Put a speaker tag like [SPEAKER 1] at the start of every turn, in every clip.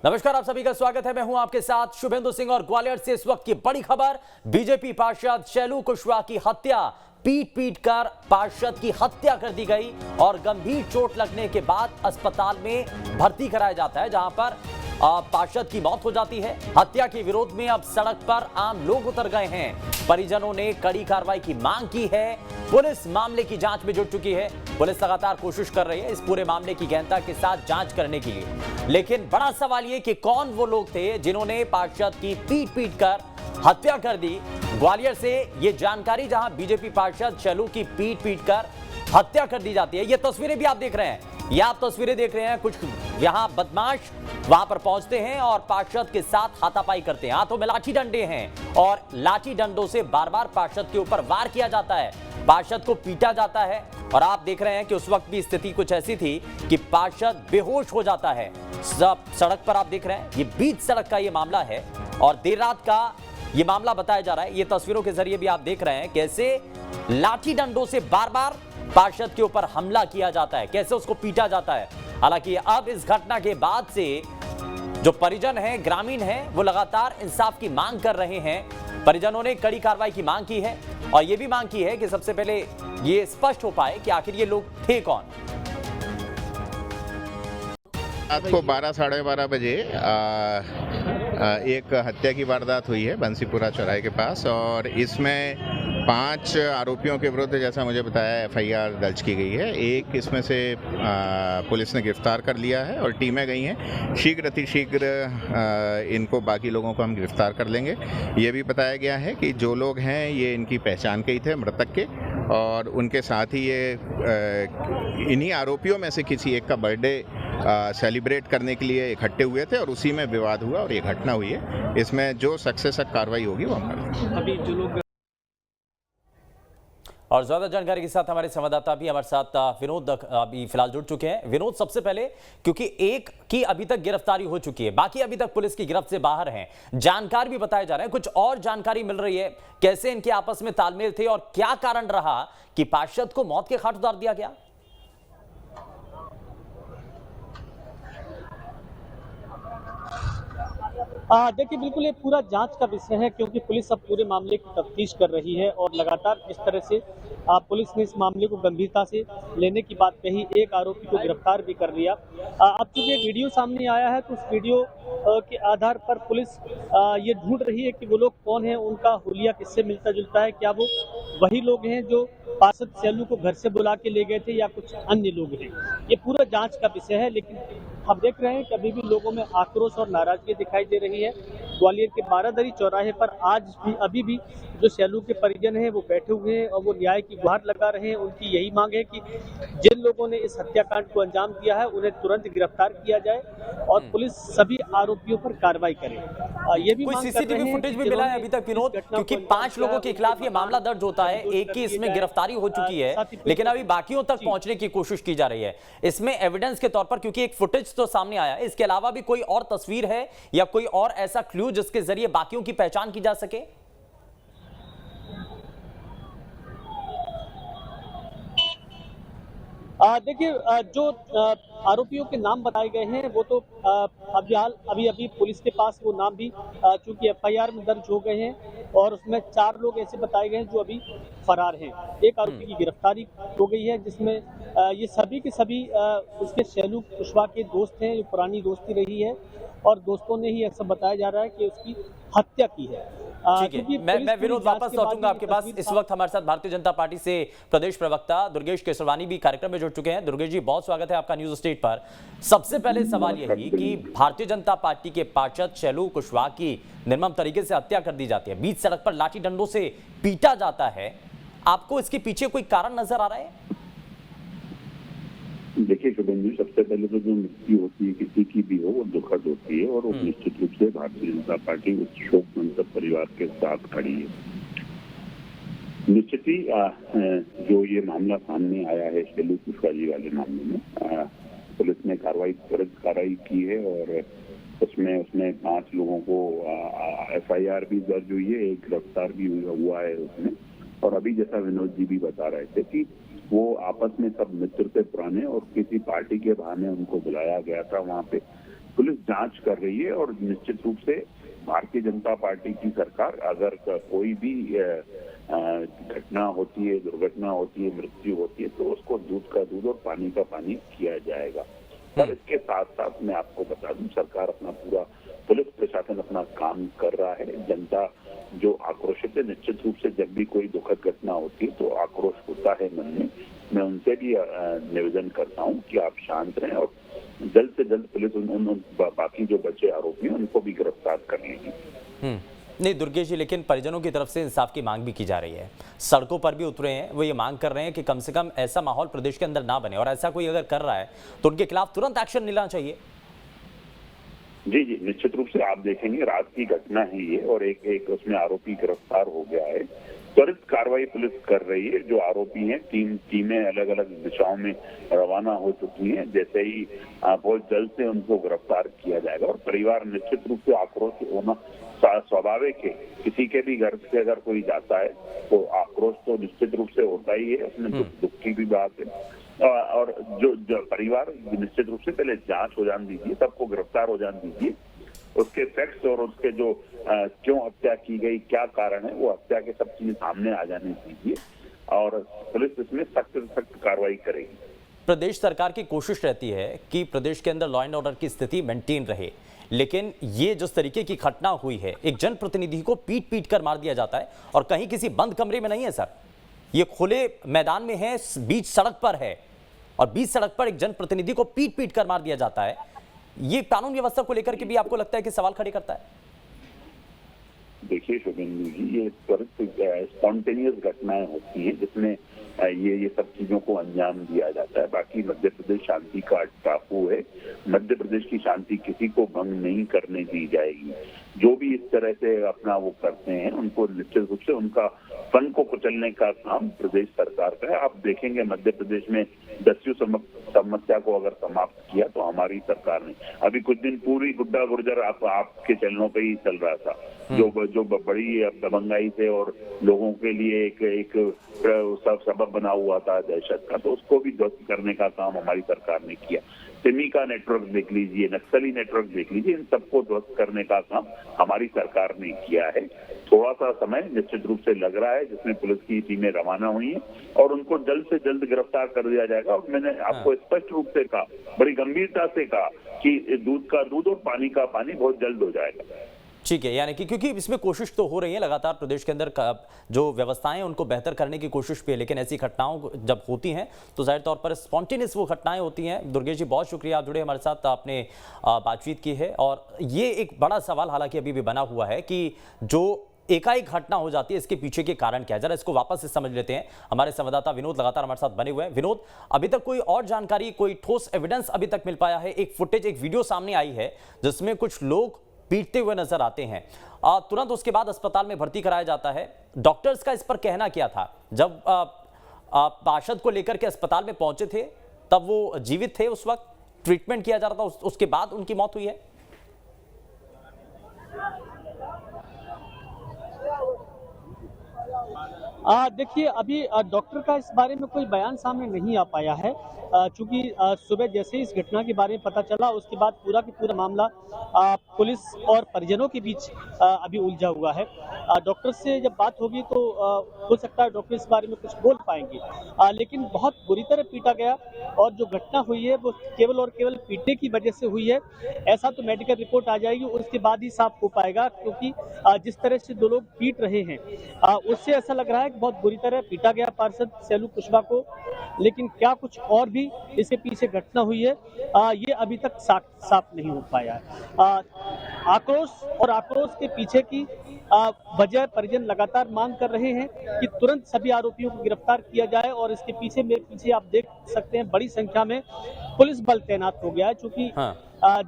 [SPEAKER 1] नमस्कार, आप सभी का स्वागत है। मैं हूं आपके साथ शुभेंदु सिंह और ग्वालियर से इस वक्त की बड़ी खबर। बीजेपी पार्षद शैलू कुशवाहा की हत्या, पीट पीट कर पार्षद की हत्या कर दी गई और गंभीर चोट लगने के बाद अस्पताल में भर्ती कराया जाता है, जहां पर पार्षद की मौत हो जाती है। हत्या के विरोध में अब सड़क पर आम लोग उतर गए हैं। परिजनों ने कड़ी कार्रवाई की मांग की है। पुलिस मामले की जांच में जुट चुकी है। पुलिस लगातार कोशिश कर रही है इस पूरे मामले की गहनता के साथ जांच करने के लिए। लेकिन बड़ा सवाल यह कि कौन वो लोग थे जिन्होंने पार्षद की पीट पीट कर हत्या कर दी। ग्वालियर से ये जानकारी, जहां बीजेपी पार्षद शैलू की पीट पीट कर हत्या कर दी जाती है। ये तस्वीरें भी आप देख रहे हैं। ये आप तस्वीरें देख रहे हैं। कुछ यहां बदमाश वहां पर पहुंचते हैं और पार्षद के साथ हाथापाई करते हैं। हाथों में लाठी डंडे हैं और लाठी डंडों से बार बार पार्षद के ऊपर वार किया जाता है। पार्षद को पीटा जाता है और आप देख रहे हैं कि उस वक्त भी स्थिति कुछ ऐसी थी कि पार्षद बेहोश हो जाता है। सब सड़क पर आप देख रहे हैं, ये बीच सड़क का ये मामला है और देर रात का ये मामला बताया जा रहा है। ये तस्वीरों के जरिए भी आप देख रहे हैं कैसे लाठी डंडों से बार बार पार्षद के ऊपर हमला किया जाता है, कैसे उसको पीटा जाता है। हालांकि अब इस घटना के बाद से जो परिजन हैं, ग्रामीण हैं, वो लगातार इंसाफ की मांग कर रहे हैं। परिजनों ने कड़ी कार्रवाई की मांग की है और ये भी मांग की है कि सबसे पहले ये स्पष्ट हो पाए कि आखिर ये लोग थे कौन।
[SPEAKER 2] रात को 12 साढ़े 12 बजे एक हत्या की वारदात हुई है बंसीपुरा चौराहे के पास और इसमें 5 आरोपियों के विरुद्ध, जैसा मुझे बताया, FIR दर्ज की गई है। एक इसमें से पुलिस ने गिरफ्तार कर लिया है और टीमें गई हैं। शीघ्र अतिशीघ्र इनको, बाकी लोगों को हम गिरफ्तार कर लेंगे। ये भी बताया गया है कि जो लोग हैं ये इनकी पहचान के ही थे, मृतक के, और उनके साथ ही ये इन्हीं आरोपियों में से किसी एक का बर्थडे सेलिब्रेट करने के लिए इकट्ठे हुए थे और उसी में विवाद हुआ और ये घटना हुई है। इसमें जो सक्सेस कार्रवाई होगी वो हम करेंगे।
[SPEAKER 3] अभी जो लोग
[SPEAKER 1] और ज्यादा जानकारी के साथ हमारे संवाददाता भी हमारे साथ विनोद अभी फिलहाल जुड़ चुके हैं। विनोद, सबसे पहले, क्योंकि एक की अभी तक गिरफ्तारी हो चुकी है, बाकी अभी तक पुलिस की गिरफ्त से बाहर हैं, जानकार भी बताए जा रहे हैं, कुछ और जानकारी मिल रही है? कैसे इनके आपस में तालमेल थे और क्या कारण रहा कि पार्षद को मौत के घाट उतार दिया गया?
[SPEAKER 3] देखिए, बिल्कुल ये पूरा जांच का विषय है, क्योंकि पुलिस अब पूरे मामले की तफ्तीश कर रही है और लगातार जिस तरह से पुलिस ने इस मामले को गंभीरता से लेने की बात कही, एक आरोपी को गिरफ्तार भी कर लिया। अब चूंकि एक वीडियो सामने आया है तो उस वीडियो के आधार पर पुलिस ये ढूंढ रही है कि वो लोग कौन है, उनका हुलिया किससे मिलता जुलता है, क्या वो वही लोग हैं जो पार्षद शैलू को घर से बुला के ले गए थे या कुछ अन्य लोग हैं। ये पूरा जांच का विषय है, लेकिन हम देख रहे हैं कि अभी भी लोगों में आक्रोश और नाराजगी दिखाई दे रही है। ग्वालियर के बारादरी चौराहे पर आज भी अभी भी जो शैलू के परिजन हैं वो बैठे हुए हैं और वो न्याय की गुहार लगा रहे हैं। उनकी यही मांग है कि जिन लोगों ने इस हत्याकांड को अंजाम दिया है उन्हें तुरंत गिरफ्तार किया जाए और पुलिस सभी आरोपियों पर कार्रवाई करे। ये भी
[SPEAKER 1] कोई सीसीटीवी फुटेज भी मिला है अभी तक विनोद? क्योंकि 5 लोगों के खिलाफ ये मामला दर्ज होता है, एक की इसमें गिरफ्तारी हो चुकी है, लेकिन अभी बाकियों तक पहुंचने की कोशिश की जा रही है। इसमें एविडेंस के तौर पर, क्योंकि एक फुटेज तो सामने आया है, इसके अलावा भी कोई और तस्वीर है या कोई और ऐसा क्लू जिसके जरिए बाकियों की पहचान की जा सके?
[SPEAKER 3] देखिए, जो आरोपियों के नाम बताए गए हैं वो तो अभी पुलिस के पास वो नाम भी चूंकि FIR में दर्ज हो गए हैं और उसमें 4 लोग ऐसे बताए गए हैं जो अभी फरार हैं। एक आरोपी की गिरफ्तारी हो गई है, जिसमें ये सभी के सभी उसके शैलू कुशवाहा के दोस्त हैं, जो पुरानी दोस्ती रही है और दोस्तों ने ही ऐसा बताया जा रहा है कि उसकी हत्या की है।
[SPEAKER 1] ठीक है, मैं विनोद वापस लौटूंगा आपके पास। इस वक्त हमारे साथ भारतीय जनता पार्टी से प्रदेश प्रवक्ता दुर्गेश केसरवानी भी कार्यक्रम में जुड़ चुके हैं। दुर्गेश जी, बहुत स्वागत है आपका न्यूज स्टेट पर। सबसे पहले सवाल यही कि भारतीय जनता पार्टी के पार्षद शैलू कुशवाहा की निर्मम तरीके से हत्या कर दी जाती है, बीच सड़क पर लाठी डंडों से पीटा जाता है, आपको इसके पीछे कोई कारण नजर आ रहा है?
[SPEAKER 4] देखिए शुभेंदु, सबसे पहले तो जो मृत्यु होती है किसी की भी हो वो दुखद होती है और निश्चित रूप से भारतीय जनता पार्टी उस शोक संतप्त परिवार के साथ खड़ी है। निश्चित ही जो ये मामला सामने आया है शैलू कुशवाहा जी वाले मामले में, पुलिस ने कार्रवाई की है और उसमें 5 लोगों को FIR भी दर्ज हुई है, एक गिरफ्तार भी हुआ है उसमें। और अभी जैसा विनोद जी भी बता रहे थे कि वो आपस में सब मित्र थे पुराने और किसी पार्टी के बहाने उनको बुलाया गया था वहाँ पे पुलिस जांच कर रही है और निश्चित रूप से भारतीय जनता पार्टी की सरकार अगर कोई भी घटना होती है, दुर्घटना होती है, मृत्यु होती है, तो उसको दूध का दूध और पानी का पानी किया जाएगा। पर इसके साथ साथ मैं आपको बता दूं, सरकार अपना पूरा, पुलिस प्रशासन अपना काम कर रहा है। जनता जो आक्रोशित है, निश्चित रूप से जब भी कोई दुखद घटना होती है तो आक्रोश होता है मन में। मैं उनसे भी निवेदन करता हूं कि आप शांत रहें और जल्द से जल्द पुलिस उन बाकी जो बचे आरोपी हैं उनको भी गिरफ्तार कर लेगी।
[SPEAKER 1] नहीं दुर्गेश जी, लेकिन परिजनों की तरफ से इंसाफ की मांग भी की जा रही है, सड़कों पर भी उतरे हैं, वो ये मांग कर रहे हैं कि कम से कम ऐसा माहौल प्रदेश के अंदर ना बने, और ऐसा कोई अगर कर रहा है तो उनके खिलाफ तुरंत एक्शन लेना चाहिए।
[SPEAKER 4] जी जी, निश्चित रूप से आप देखेंगे रात की घटना है ये, और एक उसमें आरोपी गिरफ्तार हो गया है। त्वरित कार्रवाई पुलिस कर रही है। जो आरोपी हैं, टीमें अलग अलग दिशाओं में रवाना हो चुकी हैं। जैसे ही बहुत जल्द से उनको गिरफ्तार किया जाएगा। और परिवार निश्चित रूप से आक्रोश होना स्वाभाविक है। किसी के भी घर से अगर कोई जाता है तो आक्रोश तो निश्चित रूप से होता ही है, उसमें दुख की भी बात है। और जो परिवार निश्चित रूप से पहले जांच हो जाने दीजिए, सबको गिरफ्तार हो जाने दीजिए, उसके फैक्ट्स और उसके जो क्यों हत्या की गई, क्या कारण है, वो हत्या के सब चीजें सामने आ जाने दीजिए और पुलिस इसमें सख्त से सख्त कार्रवाई करेगी।
[SPEAKER 1] प्रदेश सरकार की कोशिश रहती है कि प्रदेश के अंदर लॉ एंड ऑर्डर की स्थिति मेंटेन रहे, लेकिन ये जिस तरीके की घटना हुई है, एक जनप्रतिनिधि को पीट पीट कर मार दिया जाता है, और कहीं किसी बंद कमरे में नहीं है सर, ये खुले मैदान में है, बीच सड़क पर है, और बीच सड़क पर एक जनप्रतिनिधि को पीट पीट कर मार दिया जाता है। ये कानून व्यवस्था को लेकर के भी आपको लगता है कि सवाल खड़े करता है?
[SPEAKER 4] देखिए शुभेंदु जी, ये त्वरित स्पॉन्टेनियस घटनाएं होती हैं जिसमें ये सब चीजों को अंजाम दिया जाता है। बाकी मध्य प्रदेश शांति का टापू है। मध्य प्रदेश की शांति किसी को भंग नहीं करने दी जाएगी। जो भी इस तरह से अपना वो करते हैं उनको निश्चित रूप से उनका फन को कुचलने का काम प्रदेश सरकार का है। आप देखेंगे मध्य प्रदेश में दस्यु समस्या को अगर समाप्त किया तो हमारी सरकार ने। अभी कुछ दिन पूरी गुड्डा गुर्जर आपके चैनलों पे ही चल रहा था, जो बड़ी दबंगाई से और लोगों के लिए एक सबब बना हुआ था दहशत का, तो उसको भी ध्वस्त करने का काम हमारी सरकार ने किया। सिमी का नेटवर्क देख लीजिए, नक्सली नेटवर्क देख लीजिए, इन सबको ध्वस्त करने का काम हमारी सरकार ने किया है। थोड़ा सा समय निश्चित रूप से लग रहा है, जिसमें पुलिस की टीमें रवाना हुई हैं और उनको जल्द से जल्द गिरफ्तार कर दिया जाएगा। और मैंने आपको स्पष्ट रूप से कहा, बड़ी गंभीरता से कहा कि दूध का दूध और पानी का पानी बहुत जल्द हो जाएगा।
[SPEAKER 1] ठीक है, यानी कि क्योंकि इसमें कोशिश तो हो रही है लगातार, प्रदेश के अंदर जो व्यवस्थाएं हैं उनको बेहतर करने की कोशिश भी है, लेकिन ऐसी घटनाओं जब होती हैं तो जाहिर तौर पर स्पॉन्टेनियस वो घटनाएं होती हैं। दुर्गेश जी, बहुत शुक्रिया, आप जुड़े हमारे साथ, आपने बातचीत की है। और ये एक बड़ा सवाल हालांकि अभी भी बना हुआ है कि जो एकाएक घटना हो जाती है, इसके पीछे के कारण क्या है, जरा इसको वापस से समझ लेते हैं। हमारे संवाददाता विनोद लगातार हमारे साथ बने हुए हैं। विनोद, अभी तक कोई और जानकारी, कोई ठोस एविडेंस अभी तक मिल पाया है? एक फुटेज, एक वीडियो सामने आई है जिसमें कुछ लोग पीटते हुए नजर आते हैं, तुरंत उसके बाद अस्पताल में भर्ती कराया जाता है। डॉक्टर्स का इस पर कहना क्या था? जब पार्षद को लेकर के अस्पताल में पहुंचे थे तब वो जीवित थे, उस वक्त ट्रीटमेंट किया जा रहा था, उसके बाद उनकी मौत हुई है।
[SPEAKER 3] देखिए, अभी डॉक्टर का इस बारे में कोई बयान सामने नहीं आ पाया है, चूंकि सुबह जैसे ही इस घटना के बारे में पता चला उसके बाद पूरा की पूरा मामला पुलिस और परिजनों के बीच अभी उलझा हुआ है। डॉक्टर से जब बात होगी तो हो सकता है डॉक्टर इस बारे में कुछ बोल पाएंगे, लेकिन बहुत बुरी तरह पीटा गया और जो घटना हुई है वो केवल और केवल पीटने की वजह से हुई है, ऐसा तो मेडिकल रिपोर्ट आ जाएगी, उसके बाद ही साफ हो पाएगा। क्योंकि जिस तरह से दो लोग पीट रहे हैं उससे ऐसा लग रहा है कि बहुत बुरी तरह पीटा गया पार्षद शैलू कुशवाहा को, लेकिन क्या कुछ और भी इसके पीछे घटना हुई है ये अभी तक साफ नहीं हो पाया है। आक्रोश के पीछे की वजह परिजन लगातार मांग कर रहे हैं कि तुरंत सभी आरोपियों को गिरफ्तार किया जाए, और इसके पीछे मेरे पीछे आप देख सकते हैं बड़ी संख्या में पुलिस बल तैनात हो गया है, क्योंकि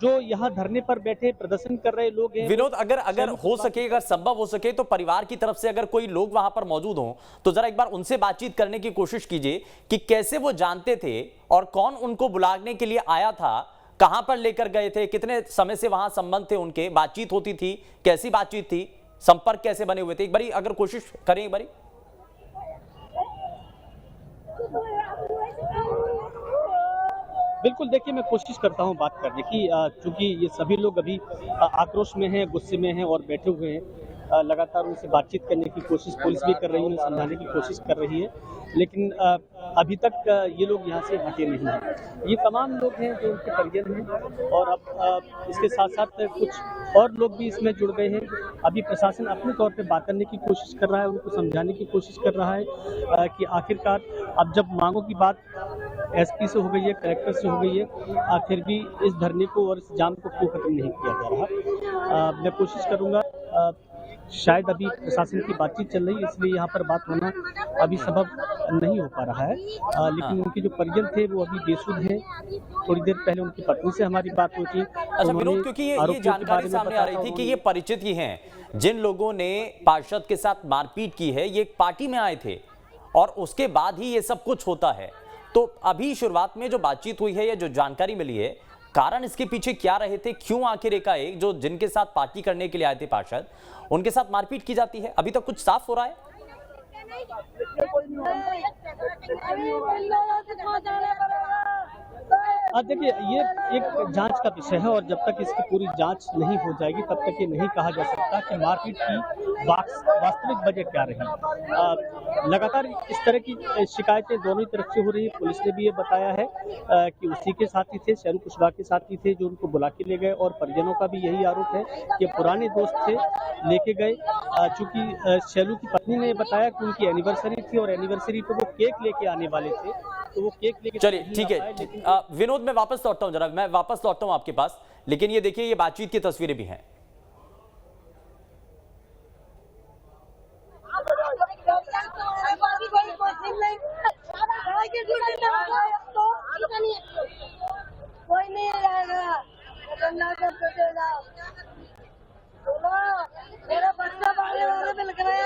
[SPEAKER 3] जो यहाँ धरने पर बैठे प्रदर्शन कर रहे लोग हैं।
[SPEAKER 1] विनोद, अगर हो सके, अगर संभव हो सके तो परिवार की तरफ से अगर कोई लोग वहां पर मौजूद हों तो जरा एक बार उनसे बातचीत करने की कोशिश कीजिए कि कैसे वो जानते थे और कौन उनको बुलाने के लिए आया था, कहां पर लेकर गए थे, कितने समय से वहां संबंध थे उनके, बातचीत होती थी, कैसी बातचीत थी, संपर्क कैसे बने हुए थे, एक बारी अगर कोशिश करें एक बारी।
[SPEAKER 3] बिल्कुल, देखिए मैं कोशिश करता हूँ बात करने की, चूँकि ये सभी लोग अभी आक्रोश में हैं, गुस्से में हैं और बैठे हुए हैं। लगातार उनसे बातचीत करने की कोशिश पुलिस भी कर रही है, उन्हें समझाने की कोशिश कर रही है, लेकिन अभी तक ये लोग यहाँ से हटे नहीं हैं। ये तमाम लोग हैं जो उनके परिजन हैं और अब इसके साथ-साथ कुछ और लोग भी इसमें जुड़ गए हैं। अभी प्रशासन अपने तौर पे बात करने की कोशिश कर रहा है, उनको समझाने की कोशिश कर रहा है कि आखिरकार अब जब मांगों की बात एसपी से हो गई है, कलेक्टर से हो गई है, फिर भी इस धरने को और इस जाम को क्यों खत्म नहीं किया जा रहा। मैं कोशिश करूँगा, शायद अभी प्रशासन की बातचीत चल रही है इसलिए यहाँ पर बात होना अभी संभव नहीं हो पा रहा है, लेकिन उनके जो परिजन थे वो अभी बेसुध हैं। थोड़ी देर पहले उनकी पत्नी से हमारी बात हुई थी।
[SPEAKER 1] अच्छा विनोद, क्योंकि ये जानकारी सामने आ रही थी कि ये परिचित ही हैं जिन लोगों ने पार्षद के साथ मारपीट की है, ये एक पार्टी में आए थे और उसके बाद ही ये सब कुछ होता है। तो अभी शुरुआत में जो बातचीत हुई है या जो जानकारी मिली है, कारण इसके पीछे क्या रहे थे, क्यों आखिर एकाएक जो जिनके साथ पार्टी करने के लिए आए थे पार्षद, उनके साथ मारपीट की जाती है, अभी तक कुछ साफ हो रहा है?
[SPEAKER 3] देखिए ये एक जांच का विषय है और जब तक इसकी पूरी जांच नहीं हो जाएगी तब तक ये नहीं कहा जा सकता कि मारपीट की वास्तविक वजह क्या रही। लगातार इस तरह की शिकायतें दोनों ही तरफ से हो रही है। पुलिस ने भी ये बताया है कि उसी के साथी थे, शैलू कुशवाहा के साथी थे जो उनको बुला के ले गए और परिजनों का भी यही आरोप है कि पुराने दोस्त थे, लेके गए। चूंकि शैलू की पत्नी ने बताया कि उनकी एनिवर्सरी थी और एनिवर्सरी पे वो केक लेके आने वाले थे, तो वो केक लेके
[SPEAKER 1] चलिए ठीक है विनोद, मैं वापस लौटता हूं, जरा मैं वापस लौटता हूं आपके पास, लेकिन ये देखिए ये बातचीत की तस्वीरें भी हैं।
[SPEAKER 5] कोई नहीं रहेगा, मेरा बच्चा मारने वाले मिल गए,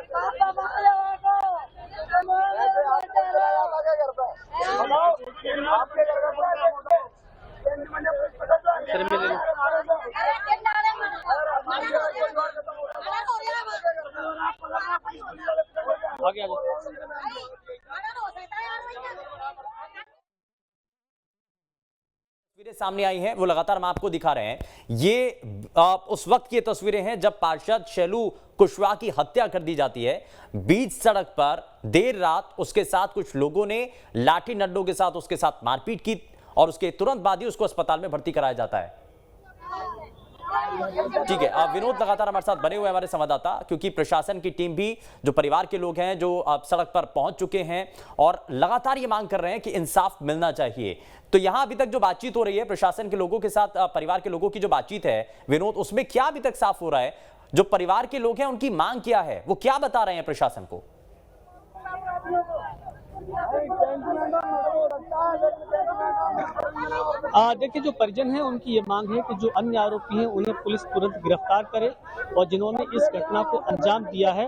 [SPEAKER 5] पापा मारने वाले को
[SPEAKER 1] तस्वीरें सामने आई हैं वो लगातार हम आपको दिखा रहे हैं। ये उस वक्त की तस्वीरें हैं जब पार्षद शैलू कुशवाहा की हत्या कर दी जाती है। बीच सड़क पर देर रात उसके साथ कुछ लोगों ने लाठी डंडों के साथ उसके साथ मारपीट की और उसके तुरंत बाद ही उसको अस्पताल में भर्ती कराया जाता है। ठीक है, विनोद लगातार हमारे साथ बने हुए हमारे संवाददाता, क्योंकि प्रशासन की टीम भी, जो परिवार के लोग हैं जो अब सड़क पर पहुंच चुके हैं और लगातार ये मांग कर रहे हैं कि इंसाफ मिलना चाहिए। तो यहां अभी तक जो बातचीत हो रही है प्रशासन के लोगों के साथ, परिवार के लोगों की जो बातचीत है विनोद, उसमें क्या अभी तक साफ हो रहा है? जो परिवार के लोग हैं उनकी मांग क्या है, वो क्या बता रहे हैं प्रशासन को?
[SPEAKER 3] देखिए जो परिजन हैं उनकी ये मांग है कि जो अन्य आरोपी हैं उन्हें पुलिस तुरंत गिरफ्तार करे और जिन्होंने इस घटना को अंजाम दिया है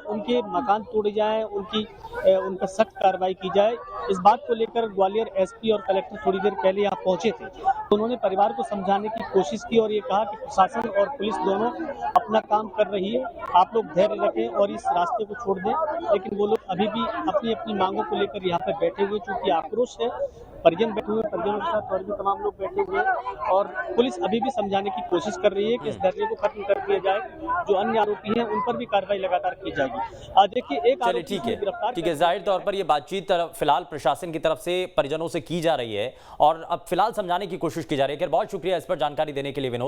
[SPEAKER 3] उनके मकान तोड़े जाएं, उनका सख्त कार्रवाई की जाए। इस बात को लेकर ग्वालियर एसपी और कलेक्टर थोड़ी देर पहले यहाँ पहुंचे थे, तो उन्होंने परिवार को समझाने की कोशिश की और ये कहा कि प्रशासन और पुलिस दोनों अपना काम कर रही है, आप लोग धैर्य रखें और इस रास्ते को छोड़ दें। लेकिन वो लोग अभी भी अपनी अपनी मांगों को लेकर यहाँ पर बैठे हुए, चूंकि आक्रोश है, परिजन बैठे हुए, परिजनों के साथ और भी तमाम लोग बैठे हुए हैं और पुलिस अभी भी समझाने की कोशिश कर रही है कि इस धरने को खत्म कर दिया जाए। जो अन्य आरोपी हैं उन पर भी कार्रवाई लगातार की जाएगी। देखिए एक
[SPEAKER 1] चलिए ठीक है, जाहिर तौर पर ये बातचीत फिलहाल प्रशासन की तरफ से परिजनों से की जा रही है और अब फिलहाल समझाने की कोशिश की जा रही है। बहुत शुक्रिया इस पर जानकारी देने के लिए विनोद।